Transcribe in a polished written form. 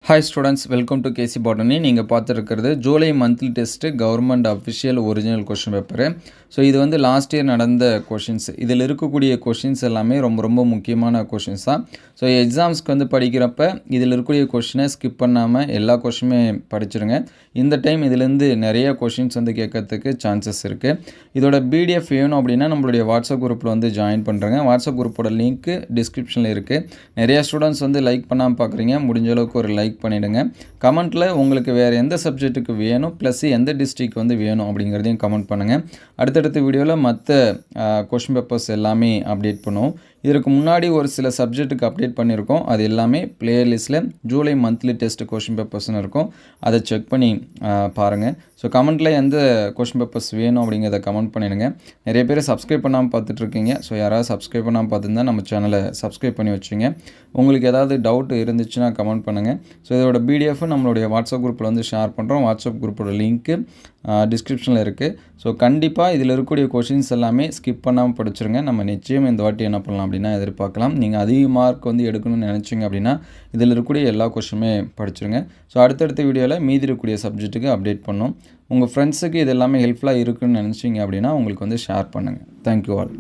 Hi students, welcome to KC Botany. நீங்கள் பார்த்துருக்கிறது July monthly test government official original question paper. So இது வந்து last year நடந்த questions. இதில் இருக்கக்கூடிய கொஷின்ஸ் எல்லாமே ரொம்ப முக்கியமான கொஷின்ஸ் தான். ஸோ எக்ஸாம்ஸ்க்கு வந்து படிக்கிறப்ப இதில் இருக்கக்கூடிய கொஷினை ஸ்கிப் பண்ணாமல் எல்லா கொஷினுமே படிச்சிருங்க. இந்த டைம் இதிலேருந்து நிறைய கொஷின்ஸ் வந்து கேட்கறதுக்கு சான்சஸ் இருக்குது. இதோட பிடிஎஃப் வேணும் அப்படின்னா நம்மளுடைய வாட்ஸ்அப் குரூப்பில் வந்து ஜாயின் பண்ணுறேங்க. வாட்ஸ்அப் குரூப்போட லிங்க்கு டிஸ்கிரிப்ஷனில் இருக்குது. நிறையா ஸ்டூடெண்ட்ஸ் வந்து லைக் பண்ணாமல் பார்க்குறீங்க. முடிஞ்ச அளவுக்கு ஒரு லைக் பண்ணிவிடுங்க. கமெண்ட்டில் உங்களுக்கு வேறு எந்த சப்ஜெக்ட்டுக்கு வேணும் ப்ளஸ் எந்த டிஸ்ட்ரிக் வந்து வேணும் அப்படிங்கிறதையும் கமெண்ட் பண்ணுங்கள். அடுத்தடுத்த வீடியோவில் மற்ற கொஷின் பேப்பர்ஸ் எல்லாமே அப்டேட் பண்ணுவோம். இதற்கு முன்னாடி ஒரு சில சப்ஜெக்ட்டுக்கு அப்டேட் பண்ணியிருக்கோம். அது எல்லாமே பிளேலிஸ்ட்டில் ஜூலை மந்த்லி டெஸ்ட் கொஷின் பேப்பர்ஸ்னு இருக்கும். அதை செக் பண்ணி பாருங்கள். ஸோ கமெண்ட்டில் எந்த கொஷின் பேப்பர்ஸ் வேணும் அப்படிங்கிறத கமெண்ட் பண்ணிடுங்க. நிறைய பேர் சப்ஸ்கிரைப் பண்ணாமல் பார்த்துட்ருக்கீங்க. ஸோ யாராவது சப்ஸ்கிரைப் பண்ணாமல் பார்த்துருந்தா நம்ம சேனலை சப்ஸ்கிரைப் பண்ணி வச்சுங்க. உங்களுக்கு ஏதாவது டவுட் இருந்துச்சுன்னா கமெண்ட் பண்ணுங்கள். ஸோ இதோட பிடிஎஃப் நம்மளுடைய வாட்ஸ்அப் குரூப்பில் வந்து ஷேர் பண்ணுறோம். வாட்ஸ்அப் குரூப்போட லிங்க்கு டிஸ்கிரிப்ஷனில் இருக்குது. ஸோ கண்டிப்பாக இதில் இருக்கக்கூடிய கொஷின்ஸ் எல்லாமே ஸ்கிப் பண்ணாமல் படிச்சிருங்க. நம்ம நிச்சயம் இந்த வாட்டி என்ன பண்ணலாம் அப்படின்னா எதிர்பார்க்கலாம். நீங்கள் அதிக மார்க் வந்து எடுக்கணும்னு நினச்சிங்க அப்படின்னா இதில் இருக்கக்கூடிய எல்லா கொஷினுமே படிச்சிருங்க. ஸோ அடுத்தடுத்த வீடியோவில் மீதி இருக்கக்கூடிய சப்ஜெக்ட்டுக்கு அப்டேட் பண்ணோம். உங்கள் ஃப்ரெண்ட்ஸுக்கு இது எல்லாமே ஹெல்ப்ஃபுல்லாக இருக்குன்னு நினச்சிங்க அப்படின்னா உங்களுக்கு வந்து ஷேர் பண்ணுங்கள். Thank you all.